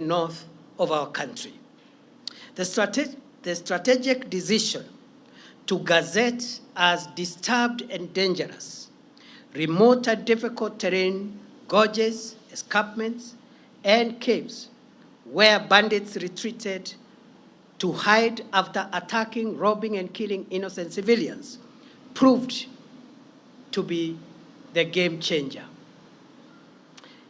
north of our country. The strategic decision to gazette as disturbed and dangerous, remote and difficult terrain, gorges, escarpments, and caves where bandits retreated to hide after attacking, robbing, and killing innocent civilians proved to be the game changer.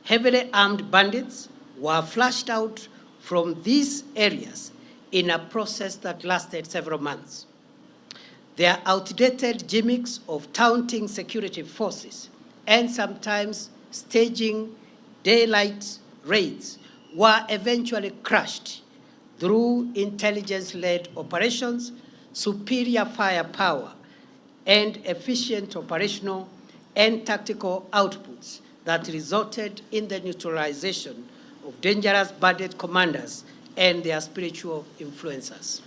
Heavily armed bandits were flushed out from these areas in a process that lasted several months. Their outdated gimmicks of taunting security forces and sometimes staging daylight raids were eventually crushed through intelligence-led operations, superior firepower, and efficient operational and tactical outputs that resulted in the neutralization of dangerous bandit commanders and their spiritual influencers.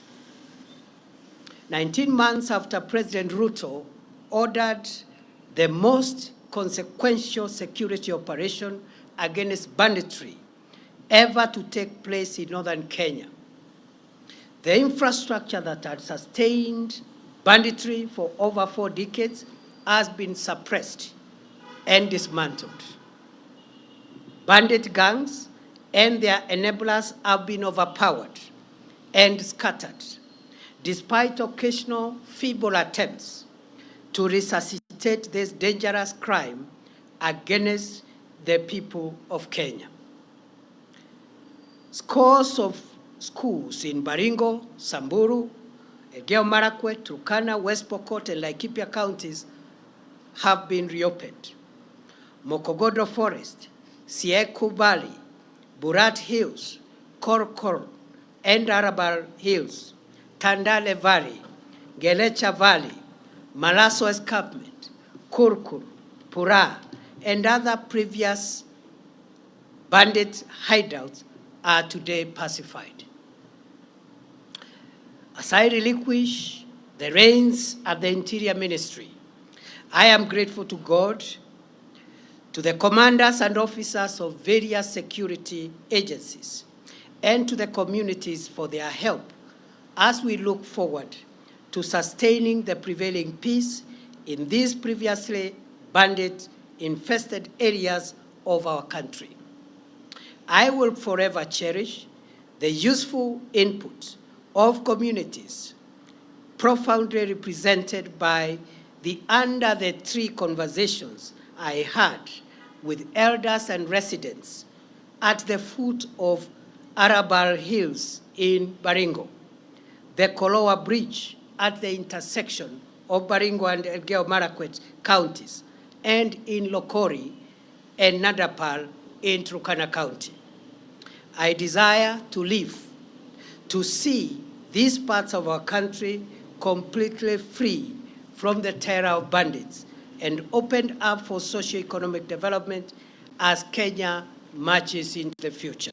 19 months after President Ruto ordered the most consequential security operation against banditry ever to take place in northern Kenya, the infrastructure that had sustained banditry for over 4 decades has been suppressed and dismantled. Bandit gangs and their enablers have been overpowered and scattered, despite occasional feeble attempts to resuscitate this dangerous crime against the people of Kenya. Scores of schools in Baringo, Samburu, Elgeyo Marakwet, Turkana, West Pokot, and Laikipia counties have been reopened. Mokogodo Forest, Sieku Valley, Burat Hills, Korkor, and Arabal Hills, Tandale Valley, Gelecha Valley, Malaso Escarpment, Kurkur, Pura, and other previous bandit hideouts are today pacified. As I relinquish the reins at the Interior Ministry, I am grateful to God, to the commanders and officers of various security agencies, and to the communities for their help as we look forward to sustaining the prevailing peace in these previously bandit-infested areas of our country. I will forever cherish the useful input of communities profoundly represented by the Under the Tree conversations I had with elders and residents at the foot of Arabal Hills in Baringo, the Kolowa Bridge at the intersection of Baringo and Elgeyo Marakwet counties, and in Lokori and Nadapal in Turkana County. I desire to live to see these parts of our country completely free from the terror of bandits and opened up for socio-economic development as Kenya marches into the future.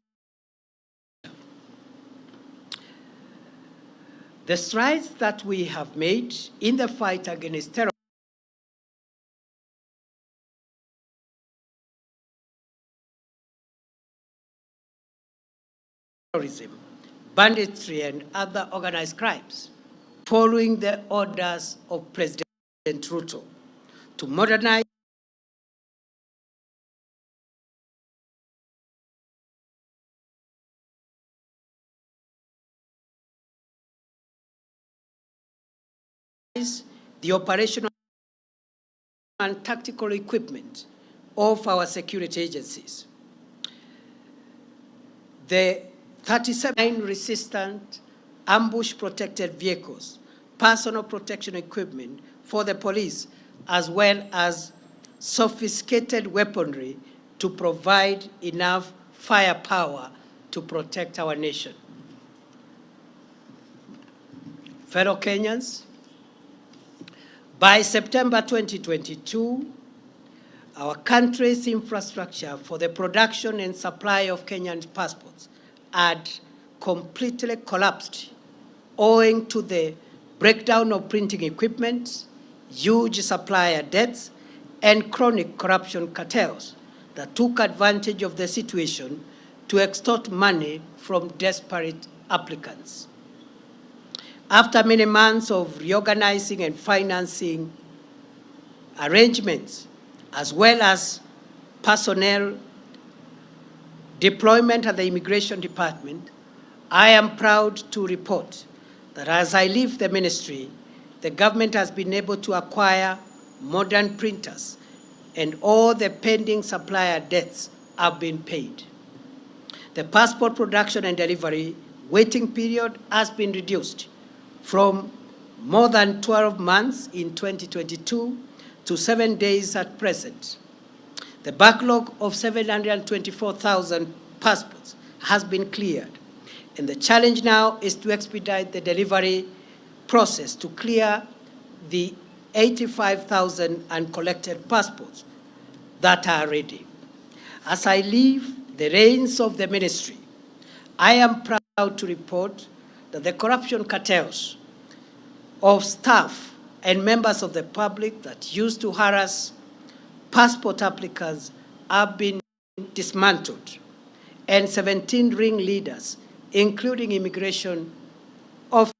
The strides that we have made in the fight against terrorism, banditry, and other organized crimes, following the orders of President Ruto to modernize the operational and tactical equipment of our security agencies. The 37 resistant ambush-protected vehicles, personal protection equipment for the police, as well as sophisticated weaponry to provide enough firepower to protect our nation. Fellow Kenyans, by September 2022, our country's infrastructure for the production and supply of Kenyan passports had completely collapsed owing to the breakdown of printing equipment, huge supplier debts, and chronic corruption cartels that took advantage of the situation to extort money from desperate applicants. After many months of reorganizing and financing arrangements, as well as personnel deployment at the Immigration Department, I am proud to report that as I leave the ministry, the government has been able to acquire modern printers and all the pending supplier debts have been paid. The passport production and delivery waiting period has been reduced from more than 12 months in 2022 to 7 days at present. The backlog of 724,000 passports has been cleared, and the challenge now is to expedite the delivery process to clear the 85,000 uncollected passports that are ready. As I leave the reins of the ministry, I am proud to report that the corruption cartels of staff and members of the public that used to harass passport applicants have been dismantled, and 17 ringleaders, including immigration officers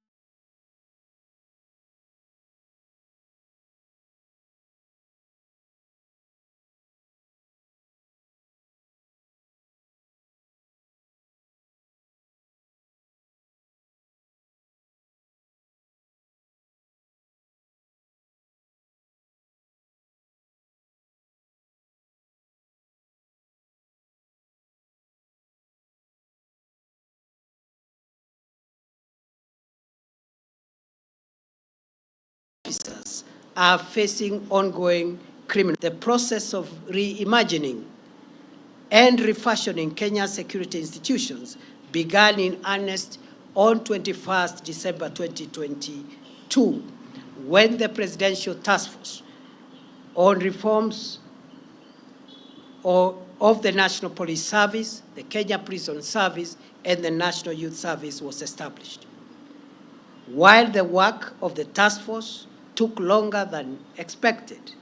are facing ongoing criminal. The process of reimagining and refashioning Kenya's security institutions began in earnest on 21st December 2022, when the Presidential Task Force on Reforms of the National Police Service, the Kenya Prison Service, and the National Youth Service was established. While the work of the task force took longer than expected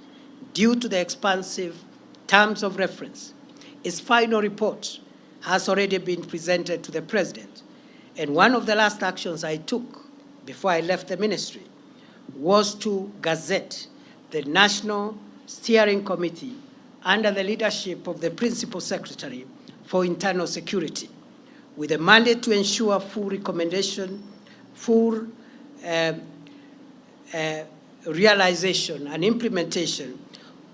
due to the expansive terms of reference, its final report has already been presented to the President. And one of the last actions I took before I left the ministry was to gazette the National Steering Committee under the leadership of the Principal Secretary for Internal Security, with a mandate to ensure full realization and implementation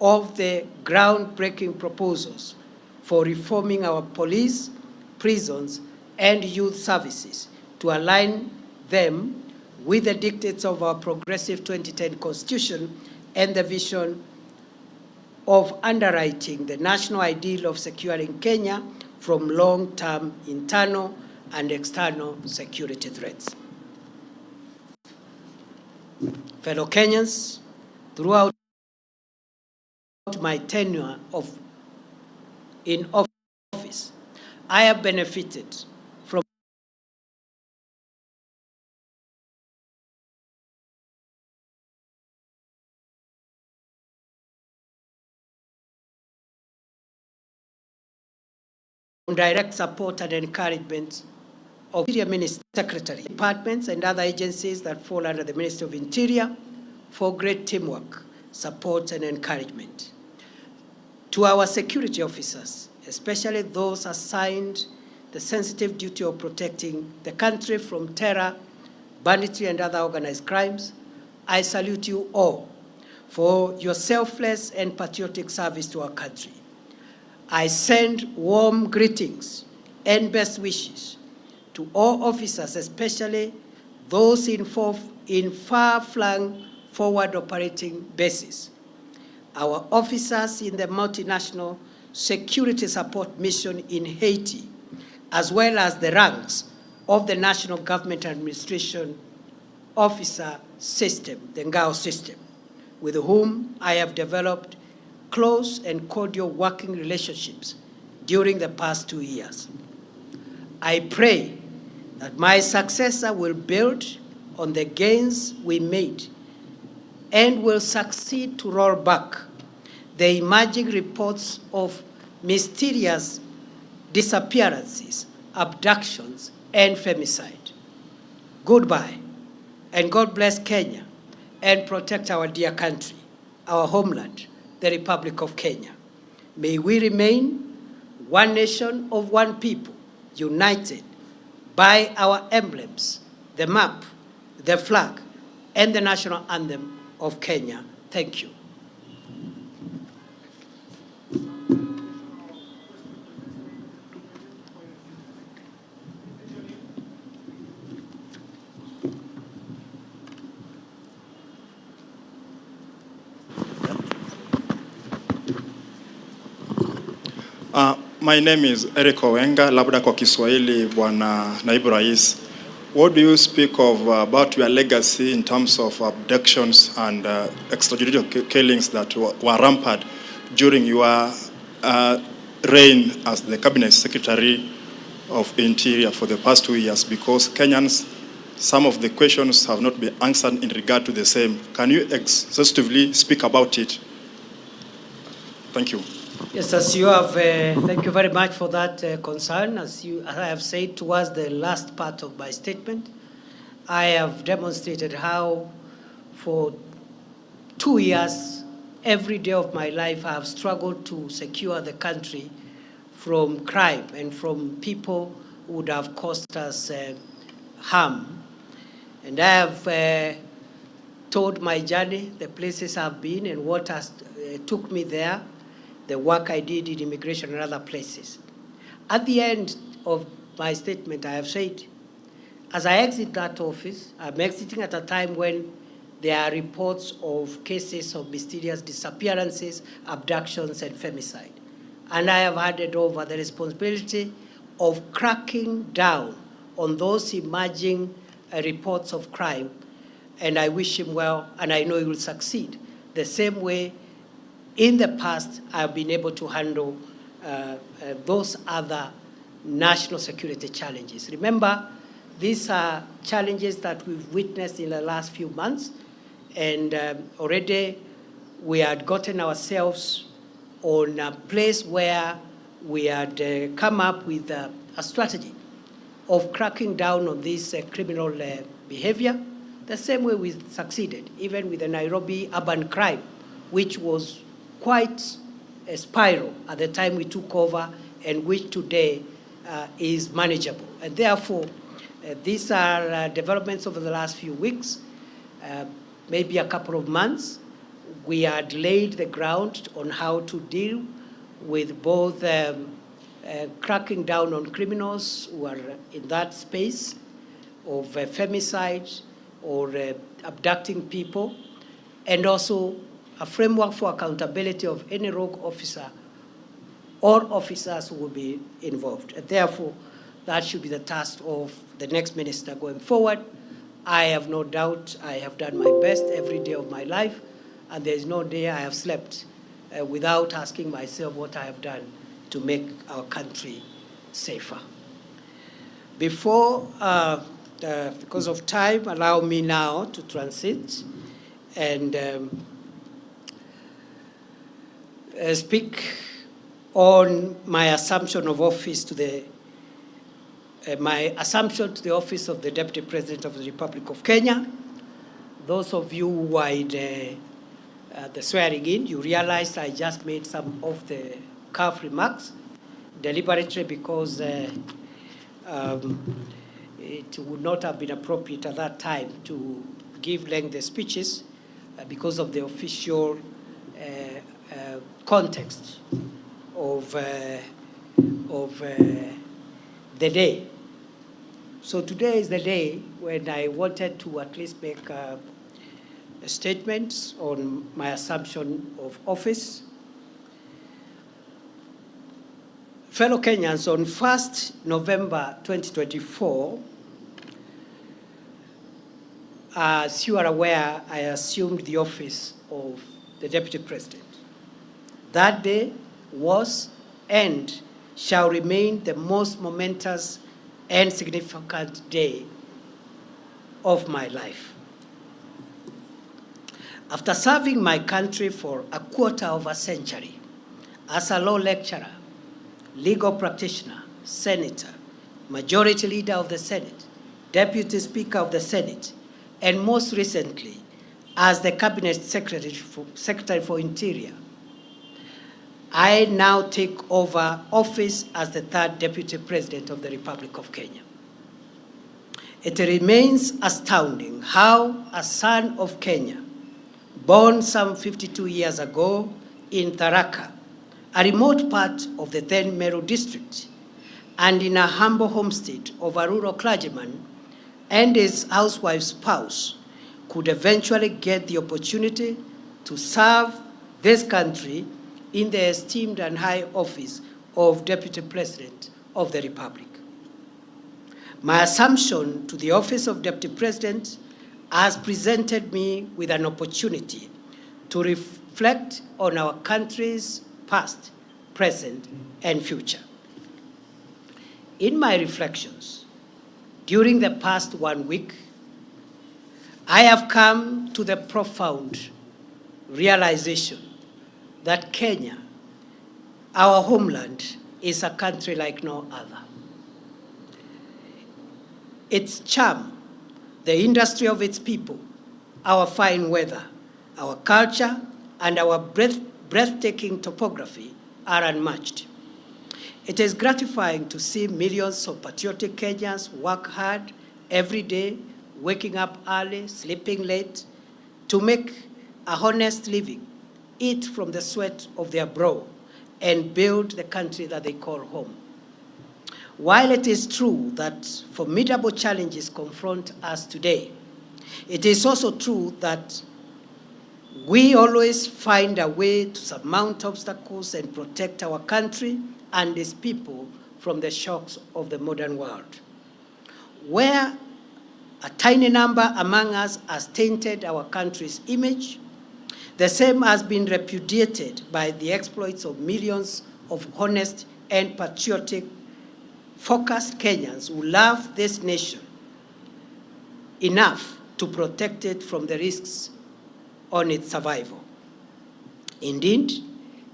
of the groundbreaking proposals for reforming our police, prisons, and youth services to align them with the dictates of our progressive 2010 Constitution and the vision of underwriting the national ideal of securing Kenya from long-term internal and external security threats. Fellow Kenyans, throughout my tenure in office, I have benefited from direct support and encouragement of Interior Ministry, Secretary, departments, and other agencies that fall under the Ministry of Interior for great teamwork, support, and encouragement. To our security officers, especially those assigned the sensitive duty of protecting the country from terror, banditry, and other organized crimes, I salute you all for your selfless and patriotic service to our country. I send warm greetings and best wishes to all officers, especially those in far-flung forward operating bases, our officers in the multinational security support mission in Haiti, as well as the ranks of the National Government Administration Officer System, the NGAO system, with whom I have developed close and cordial working relationships during the past 2 years. I pray that my successor will build on the gains we made and will succeed to roll back the emerging reports of mysterious disappearances, abductions, and femicide. Goodbye, and God bless Kenya and protect our dear country, our homeland, the Republic of Kenya. May we remain one nation of one people, united by our emblems, the map, the flag, and the national anthem of Kenya. Thank you. My name is Eric Owenga, labda kwa Kiswahili Bwana Naibu Rais. What do you speak of about your legacy in terms of abductions and extrajudicial killings that were rampant during your reign as the Cabinet Secretary of Interior for the past 2 years? Because Kenyans, some of the questions have not been answered in regard to the same. Can you exhaustively speak about it? Thank you. Yes, as you have, thank you very much for that concern. As I have said towards the last part of my statement, I have demonstrated how for 2 years, every day of my life, I have struggled to secure the country from crime and from people who would have caused us harm. And I have told my journey, the places I've been and what has took me there, the work I did in immigration and other places. At the end of my statement, I have said, as I exit that office, I'm exiting at a time when there are reports of cases of mysterious disappearances, abductions, and femicide. And I have handed over the responsibility of cracking down on those emerging reports of crime. And I wish him well, and I know he will succeed. The same way in the past, I've been able to handle those other national security challenges. Remember, these are challenges that we've witnessed in the last few months, and already we had gotten ourselves on a place where we had come up with a strategy of cracking down on this criminal behavior, the same way we succeeded, even with the Nairobi urban crime, which was quite a spiral at the time we took over, and which today is manageable. And therefore, these are developments over the last few weeks, maybe a couple of months. We had laid the ground on how to deal with both cracking down on criminals who are in that space of femicide or abducting people, and also a framework for accountability of any rogue officer or officers who will be involved. And therefore, that should be the task of the next minister going forward. I have no doubt I have done my best every day of my life, and there is no day I have slept without asking myself what I have done to make our country safer. Before, because of time, allow me now to transit and speak on my assumption of office to the office of the Deputy President of the Republic of Kenya. Those of you who were in the swearing in, you realized I just made some of the cuff remarks deliberately because it would not have been appropriate at that time to give lengthy speeches because of the official context of the day. So today is the day when I wanted to at least make a statement on my assumption of office. Fellow Kenyans, on 1st November 2024, as you are aware, I assumed the office of the Deputy President. That day was and shall remain the most momentous and significant day of my life. After serving my country for a quarter of a century as a law lecturer, legal practitioner, senator, majority leader of the Senate, deputy speaker of the Senate, and most recently, as the cabinet secretary for Interior, I now take over office as the third deputy president of the Republic of Kenya. It remains astounding how a son of Kenya, born some 52 years ago in Tharaka, a remote part of the then Meru district, and in a humble homestead of a rural clergyman and his housewife's spouse, could eventually get the opportunity to serve this country in the esteemed and high office of Deputy President of the Republic. My assumption to the office of Deputy President has presented me with an opportunity to reflect on our country's past, present, and future. In my reflections, during the past 1 week, I have come to the profound realization that Kenya, our homeland, is a country like no other. Its charm, the industry of its people, our fine weather, our culture, and our breathtaking topography are unmatched. It is gratifying to see millions of patriotic Kenyans work hard every day, waking up early, sleeping late, to make a honest living, eat from the sweat of their brow, and build the country that they call home. While it is true that formidable challenges confront us today, it is also true that we always find a way to surmount obstacles and protect our country and its people from the shocks of the modern world. Where a tiny number among us has tainted our country's image, the same has been repudiated by the exploits of millions of honest and patriotic, focused Kenyans who love this nation enough to protect it from the risks on its survival. Indeed,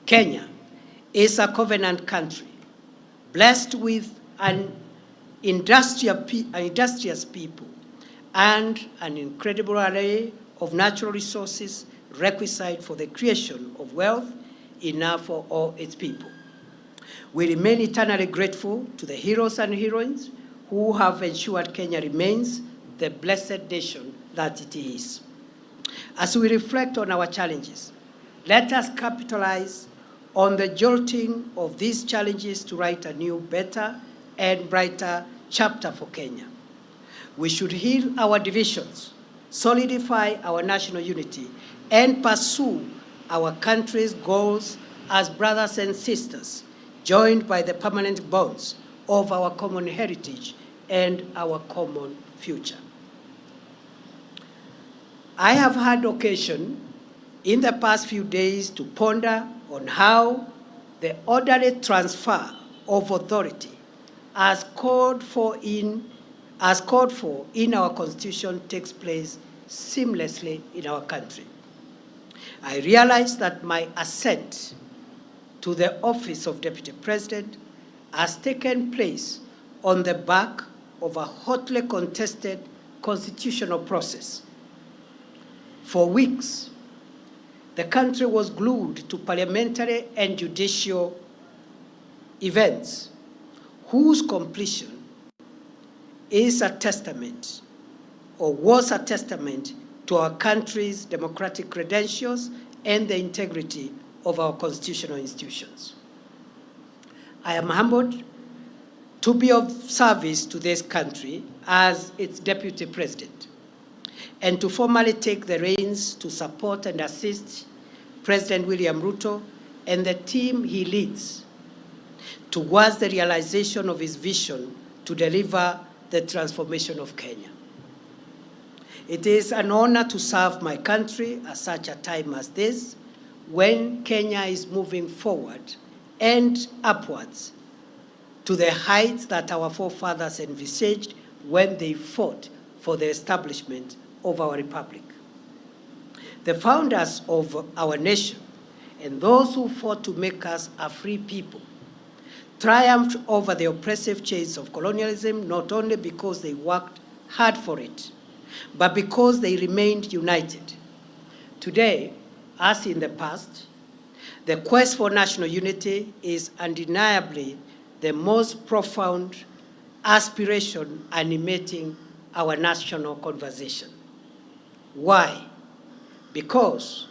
Kenya is a covenant country, blessed with an industrious people and an incredible array of natural resources requisite for the creation of wealth enough for all its people. We remain eternally grateful to the heroes and heroines who have ensured Kenya remains the blessed nation that it is. As we reflect on our challenges, let us capitalize on the jolting of these challenges to write a new, better, and brighter chapter for Kenya. We should heal our divisions, solidify our national unity, and pursue our country's goals as brothers and sisters, joined by the permanent bonds of our common heritage and our common future. I have had occasion in the past few days to ponder on how the orderly transfer of authority as called for in our Constitution takes place seamlessly in our country. I realize that my ascent to the office of Deputy President has taken place on the back of a hotly contested constitutional process. For weeks, the country was glued to parliamentary and judicial events whose completion is a testament or was a testament to our country's democratic credentials and the integrity of our constitutional institutions. I am humbled to be of service to this country as its Deputy President and to formally take the reins to support and assist President William Ruto and the team he leads towards the realization of his vision to deliver the transformation of Kenya. It is an honor to serve my country at such a time as this, when Kenya is moving forward and upwards to the heights that our forefathers envisaged when they fought for the establishment of our republic. The founders of our nation and those who fought to make us a free people triumphed over the oppressive chains of colonialism, not only because they worked hard for it, but because they remained united. Today, as in the past, the quest for national unity is undeniably the most profound aspiration animating our national conversation. Why? Because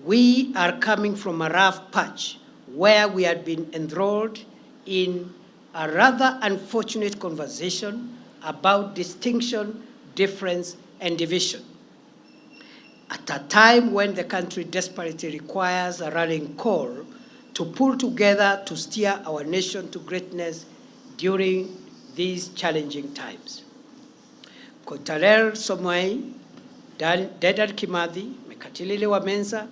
we are coming from a rough patch where we had been enthralled in a rather unfortunate conversation about distinction, difference, and division. At a time when the country desperately requires a rallying call to pull together to steer our nation to greatness during these challenging times. Kotarel Somoei, Dedan Kimathi, Mekatilili Wamenza,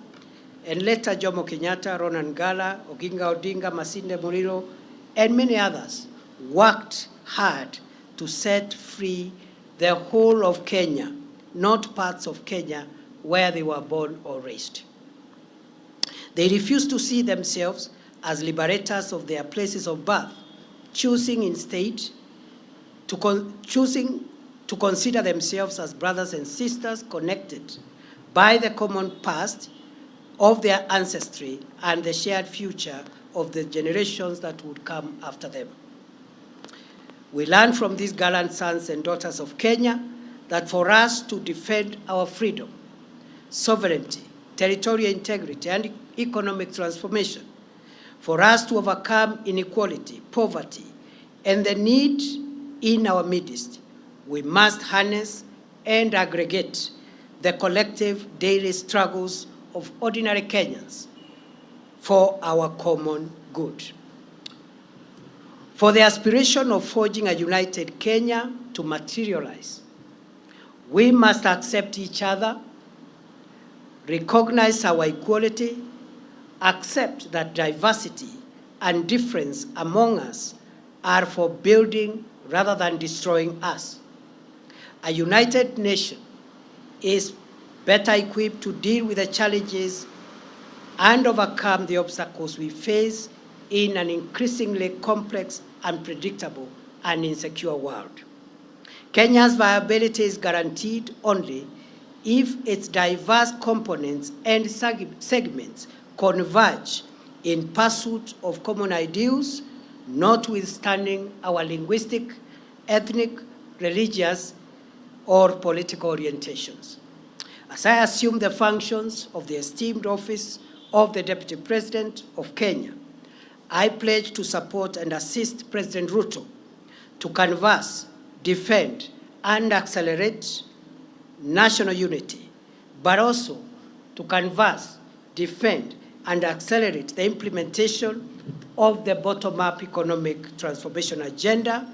and later Jomo Kenyatta, Ronan Gala, Oginga Odinga, Masinde Muliro, and many others worked hard to set free the whole of Kenya, not parts of Kenya where they were born or raised. They refused to see themselves as liberators of their places of birth, choosing instead to consider themselves as brothers and sisters connected by the common past of their ancestry and the shared future of the generations that would come after them. We learn from these gallant sons and daughters of Kenya that for us to defend our freedom, sovereignty, territorial integrity, and economic transformation, for us to overcome inequality, poverty, and the need in our midst, we must harness and aggregate the collective daily struggles of ordinary Kenyans for our common good. For the aspiration of forging a united Kenya to materialize, we must accept each other, recognize our equality, accept that diversity and difference among us are for building rather than destroying us. A united nation is better equipped to deal with the challenges and overcome the obstacles we face in an increasingly complex, unpredictable, and insecure world. Kenya's viability is guaranteed only if its diverse components and segments converge in pursuit of common ideals, notwithstanding our linguistic, ethnic, religious, or political orientations. As I assume the functions of the esteemed office of the Deputy President of Kenya, I pledge to support and assist President Ruto to canvass, defend, and accelerate national unity, but also to canvass, defend, and accelerate the implementation of the bottom-up economic transformation agenda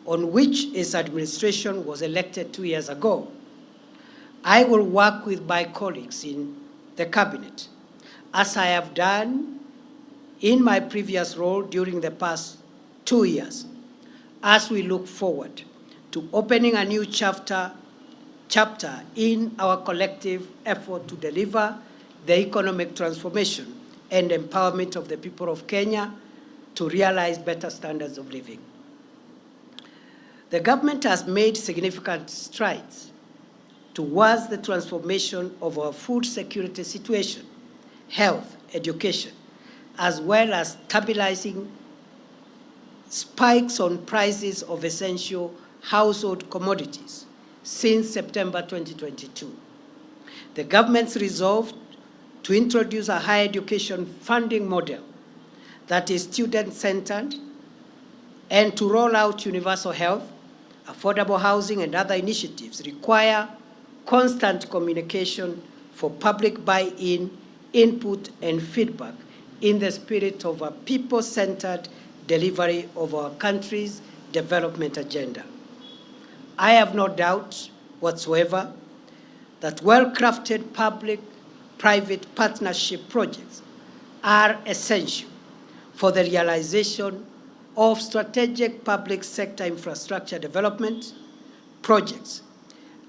on which his administration was elected 2 years ago. I will work with my colleagues in the cabinet, as I have done in my previous role during the past 2 years, as we look forward to opening a new chapter in our collective effort to deliver the economic transformation and empowerment of the people of Kenya to realize better standards of living. The government has made significant strides towards the transformation of our food security situation, health, education, as well as stabilizing spikes on prices of essential household commodities since September 2022. The government's resolve to introduce a higher education funding model that is student-centered and to roll out universal health, affordable housing, and other initiatives require constant communication for public buy-in, input, and feedback in the spirit of a people-centered delivery of our country's development agenda. I have no doubt whatsoever that well-crafted public-private partnership projects are essential for the realization of strategic public sector infrastructure development projects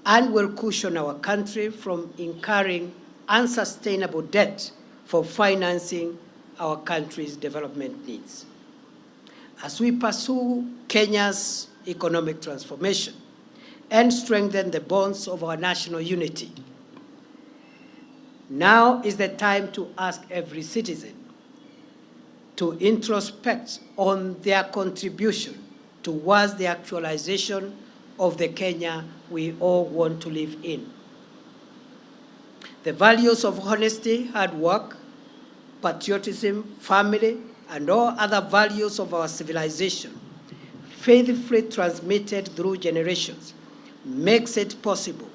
and will cushion our country from incurring unsustainable debt for financing our country's development needs. as we pursue Kenya's economic transformation and strengthen the bonds of our national unity. Now is the time to ask every citizen to introspect on their contribution towards the actualization of the Kenya we all want to live in. The values of honesty, hard work, patriotism, family, and all other values of our civilization, faithfully transmitted through generations, makes it possible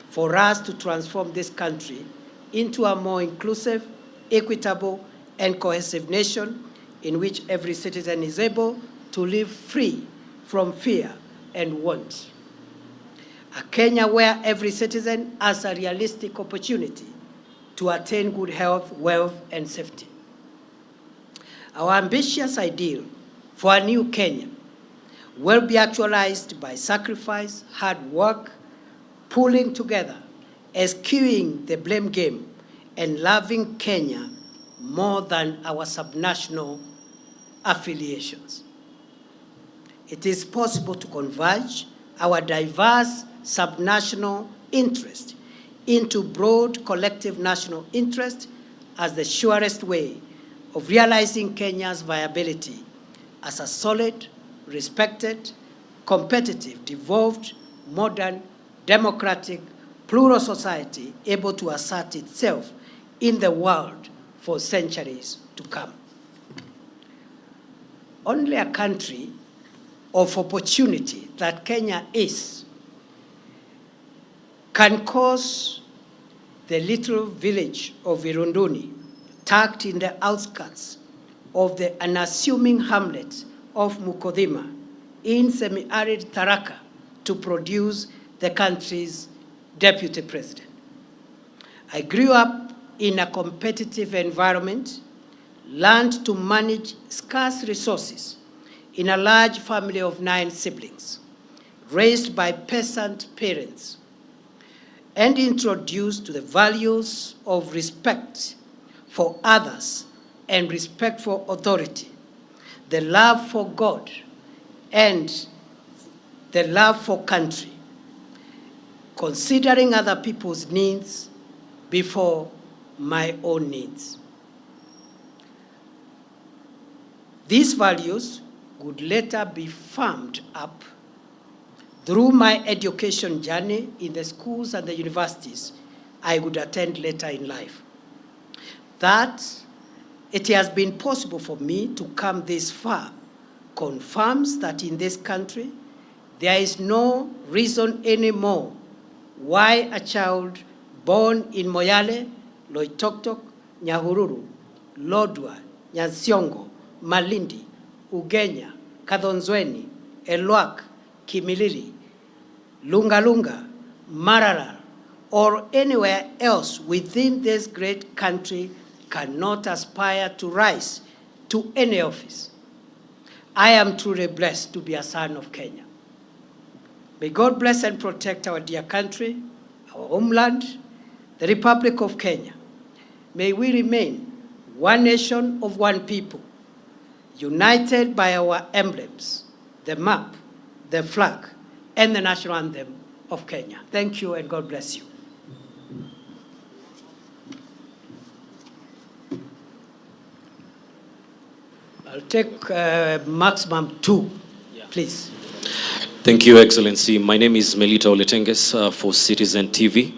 for us to transform this country into a more inclusive, equitable, and cohesive nation in which every citizen is able to live free from fear and want. A Kenya where every citizen has a realistic opportunity to attain good health, wealth, and safety. Our ambitious ideal for a new Kenya will be actualized by sacrifice, hard work, pulling together, eschewing the blame game, and loving Kenya more than our subnational affiliations. It is possible to converge our diverse subnational interest into broad collective national interest as the surest way of realizing Kenya's viability as a solid, respected, competitive, devolved, modern, democratic, plural society able to assert itself in the world for centuries to come. Only a country of opportunity that Kenya is can cause the little village of Irunduni, tucked in the outskirts of the unassuming hamlet of Mukodhima in semi-arid Tharaka, to produce the country's deputy president. I grew up in a competitive environment, learned to manage scarce resources in a large family of 9 siblings, raised by peasant parents, and introduced to the values of respect for others and respect for authority, the love for God, and the love for country, considering other people's needs before my own needs. These values would later be firmed up through my education journey in the schools and the universities I would attend later in life. That it has been possible for me to come this far confirms that in this country, there is no reason anymore why a child born in Moyale, Loitoktok, Nyahururu, Lodwar, Nyansiongo, Malindi, Ugenya, Kadhonzweni, Elwak, Kimilili, Lungalunga, Marara, or anywhere else within this great country cannot aspire to rise to any office. I am truly blessed to be a son of Kenya. May God bless and protect our dear country, our homeland, the Republic of Kenya. May we remain one nation of one people, united by our emblems, the map, the flag, and the national anthem of Kenya. Thank you and God bless you. I'll take maximum 2, please. Thank you, Excellency. My name is Melita Oletenges for Citizen TV.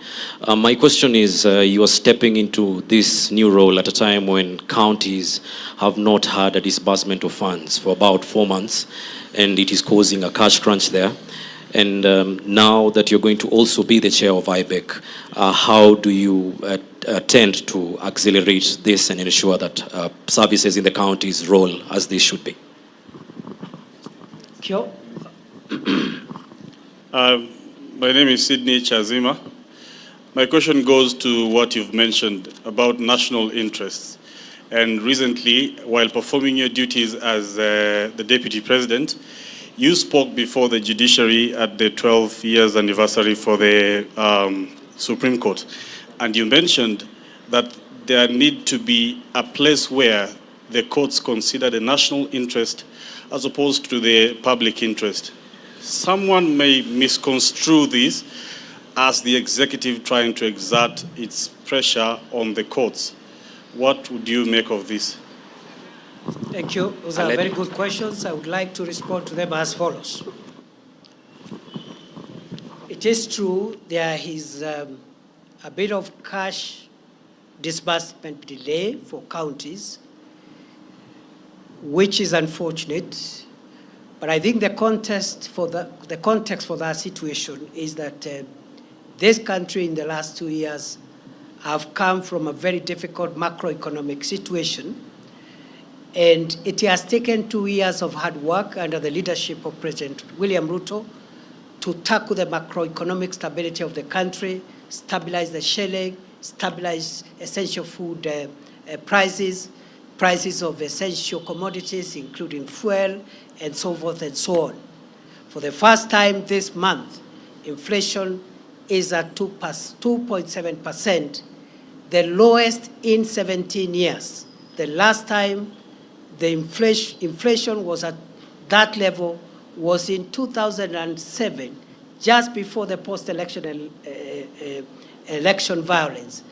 My question is, you are stepping into this new role at a time when counties have not had a disbursement of funds for about 4 months, and it is causing a cash crunch there. And now that you're going to also be the chair of IBEC, how do you tend to accelerate this and ensure that services in the counties roll as they should be? Kyo? My name is Sydney Chazima. My question goes to what you've mentioned about national interests. And recently, while performing your duties as the Deputy President, you spoke before the judiciary at the 12 years anniversary for the Supreme Court. And you mentioned that there need to be a place where the courts consider the national interest as opposed to the public interest. Someone may misconstrue this as the executive trying to exert its pressure on the courts. What would you make of this? Thank you. Those are very good questions. I would like to respond to them as follows. It is true there is a bit of cash disbursement delay for counties, which is unfortunate. But I think the context for that situation is that this country in the last 2 years have come from a very difficult macroeconomic situation. And it has taken 2 years of hard work under the leadership of President William Ruto to tackle the macroeconomic stability of the country, stabilize the shilling, stabilize essential food prices of essential commodities, including fuel, and so forth and so on. For the first time this month, inflation is at 2.7%, the lowest in 17 years. The last time the inflation was at that level was in 2007, just before the post-election election violence,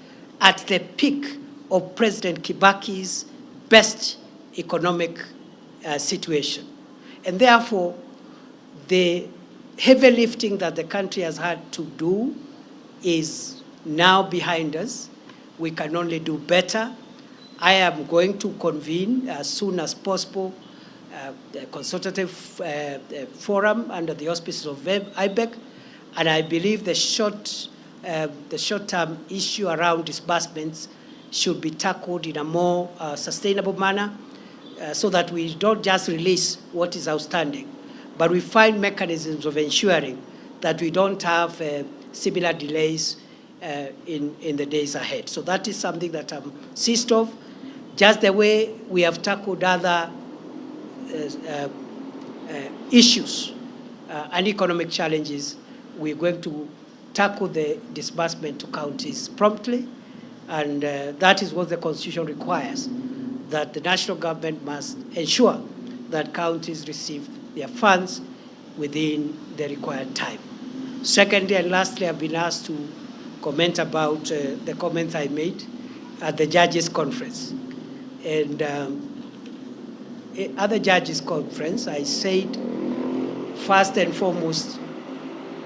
at the peak of President Kibaki's best economic situation. And therefore, the heavy lifting that the country has had to do is now behind us. We can only do better. I am going to convene as soon as possible a consultative forum under the auspices of IBEC, and I believe the short-term issue around disbursements should be tackled in a more sustainable manner so that we don't just release what is outstanding, but we find mechanisms of ensuring that we don't have similar delays in the days ahead. So that is something that I'm seized of. Just the way we have tackled other issues and economic challenges, we're going to tackle the disbursement to counties promptly, and that is what the Constitution requires, that the national government must ensure that counties receive their funds within the required time. Secondly and lastly, I've been asked to comment about the comments I made at the Judges' Conference. And at the Judges' Conference, I said, first and foremost,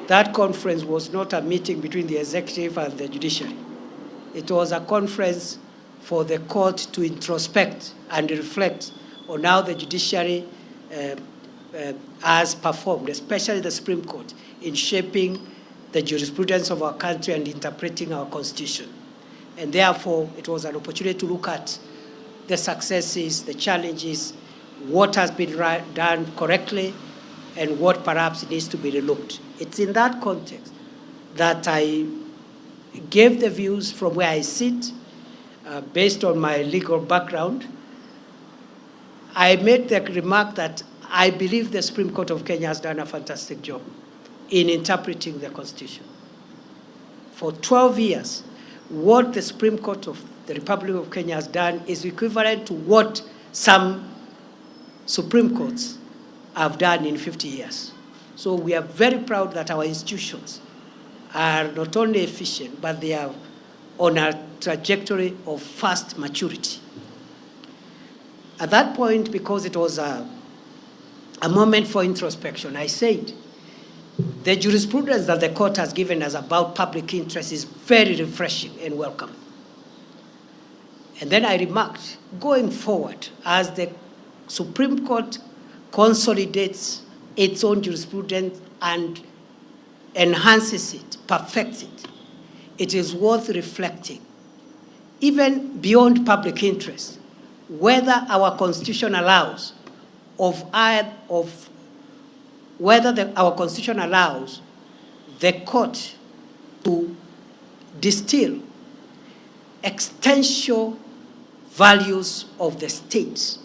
that conference was not a meeting between the executive and the judiciary. It was a conference for the court to introspect and reflect on how the judiciary has performed, especially the Supreme Court, in shaping the jurisprudence of our country and interpreting our Constitution. And therefore, it was an opportunity to look at the successes, the challenges, what has been done correctly, and what perhaps needs to be relooked. It's in that context that I gave the views from where I sit, based on my legal background. I made the remark that I believe the Supreme Court of Kenya has done a fantastic job in interpreting the Constitution. For 12 years, what the Supreme Court of the Republic of Kenya has done is equivalent to what some Supreme Courts have done in 50 years. So we are very proud that our institutions are not only efficient, but they are on a trajectory of fast maturity. At that point, because it was a moment for introspection, I said, the jurisprudence that the court has given us about public interest is very refreshing and welcome. And then I remarked, going forward, as the Supreme Court consolidates its own jurisprudence and enhances it, perfects it, it is worth reflecting, even beyond public interest, whether our Constitution allows our Constitution allows the court to distill existential values of the state.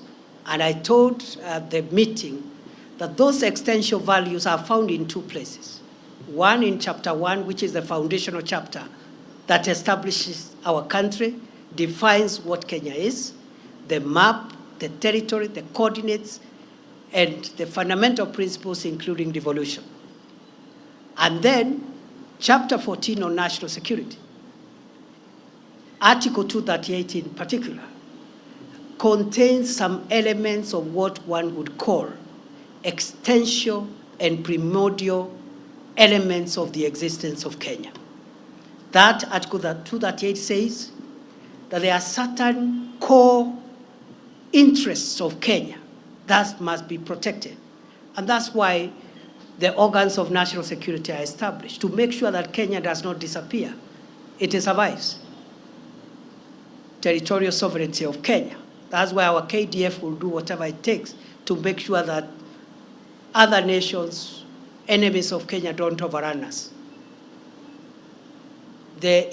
And I told the meeting that those existential values are found in two places. One in chapter 1, which is the foundational chapter that establishes our country, defines what Kenya is, the map, the territory, the coordinates, and the fundamental principles, including devolution. And then, Chapter 14 on national security, Article 238 in particular, contains some elements of what one would call existential and primordial elements of the existence of Kenya. That Article 238 says that there are certain core interests of Kenya that must be protected. And that's why the organs of national security are established, to make sure that Kenya does not disappear. It survives. Territorial sovereignty of Kenya. That's why our KDF will do whatever it takes to make sure that other nations, enemies of Kenya, don't overrun us. The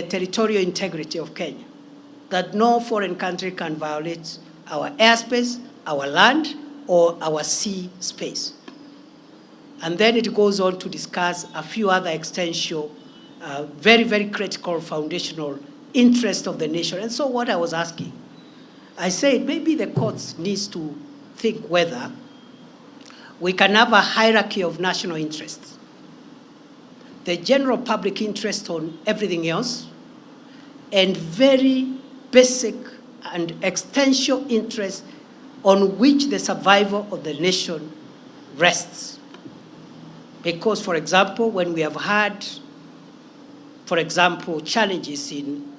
territorial integrity of Kenya, that no foreign country can violate our airspace, our land, or our sea space. And then it goes on to discuss a few other existential, very, very critical foundational interests of the nation. And so what I was asking, I said maybe the courts needs to think whether we can have a hierarchy of national interests. The general public interest on everything else, and very basic and existential interests on which the survival of the nation rests. Because, for example, when we have had, for example, challenges in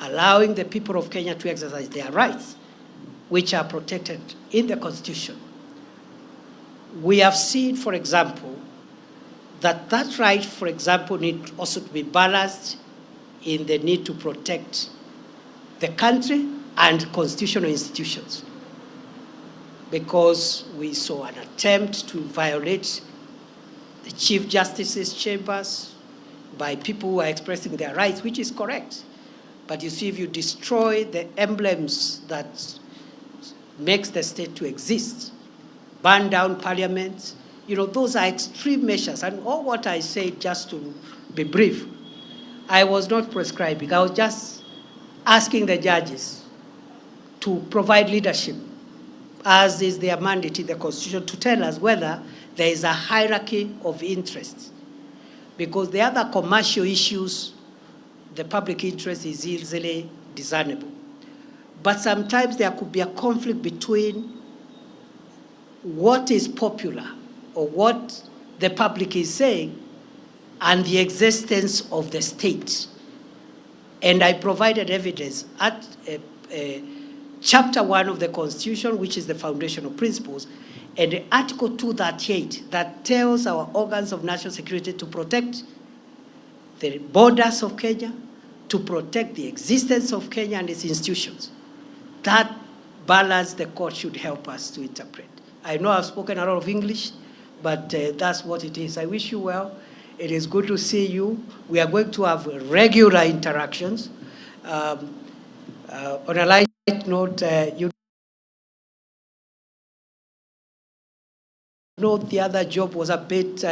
allowing the people of Kenya to exercise their rights, which are protected in the Constitution, we have seen, for example, that that right, for example, need also to be balanced in the need to protect the country and constitutional institutions. Because we saw an attempt to violate the Chief Justice's chambers by people who are expressing their rights, which is correct. But you see, if you destroy the emblems that makes the state to exist, burn down parliament, you know, those are extreme measures. And all what I said, just to be brief, I was not prescribing. I was just asking the judges to provide leadership, as is their mandate in the Constitution, to tell us whether there is a hierarchy of interests. Because the other commercial issues, the public interest is easily discernible. But sometimes there could be a conflict between what is popular or what the public is saying and the existence of the state. And I provided evidence at Chapter 1 of the Constitution, which is the foundational principles, and Article 238 that tells our organs of national security to protect the borders of Kenya, to protect the existence of Kenya and its institutions. That balance the court should help us to interpret. I know I've spoken a lot of English, but that's what it is. I wish you well. It is good to see you. We are going to have regular interactions. On a light note, you know the other job was a bit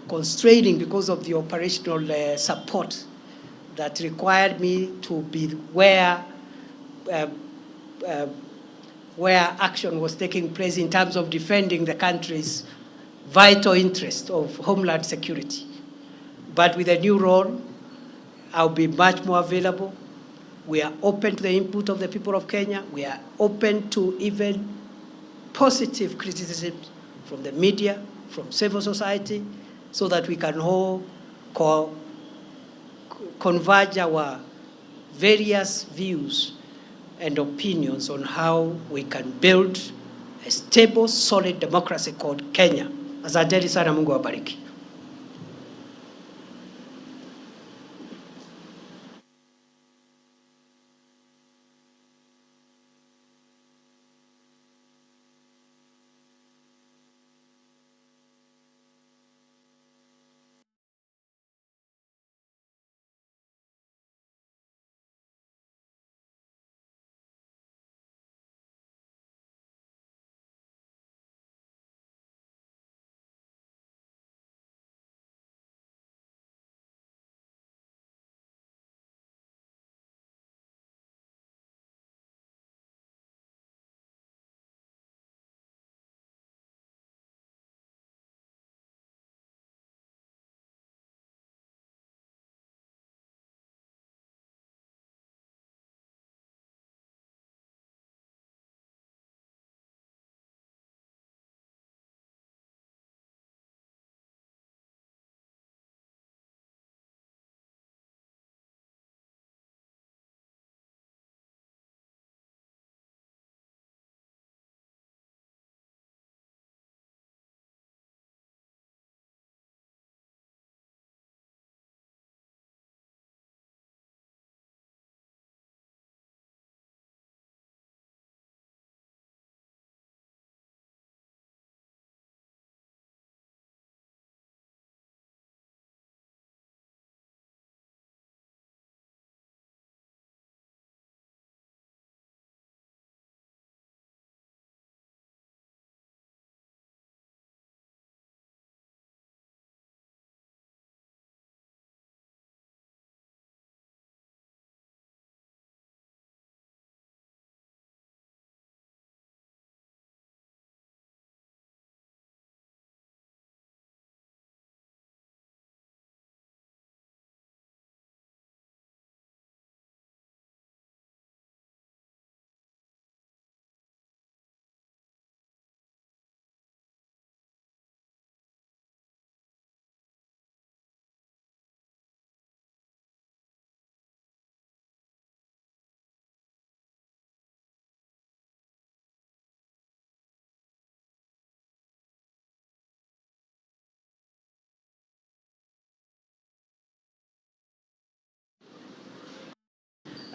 constraining because of the operational support that required me to be where action was taking place in terms of defending the country's vital interest of homeland security. But with a new role, I'll be much more available. We are open to the input of the people of Kenya. We are open to even positive criticism from the media, from civil society, so that we can all converge our various views and opinions on how we can build a stable, solid democracy called Kenya. Asanteni sana, Mungu awabariki.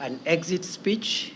an exit speech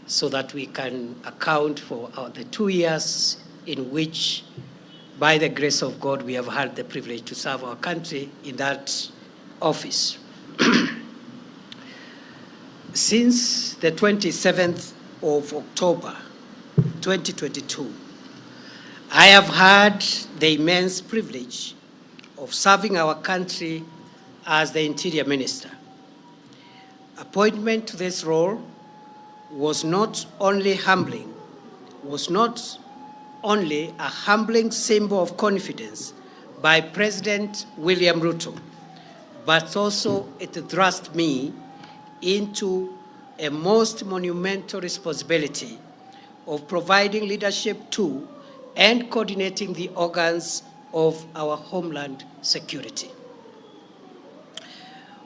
so that we can account for the 2 years in which, by the grace of God, we have had the privilege to serve our country in that office. Since the 27th of October, 2022, I have had the immense privilege of serving our country as the Interior Minister. Appointment to this role was not only a humbling symbol of confidence by President William Ruto, but also it thrust me into a most monumental responsibility of providing leadership to and coordinating the organs of our homeland security.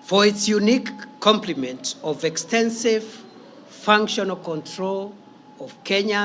For its unique complement of extensive functional control of Kenya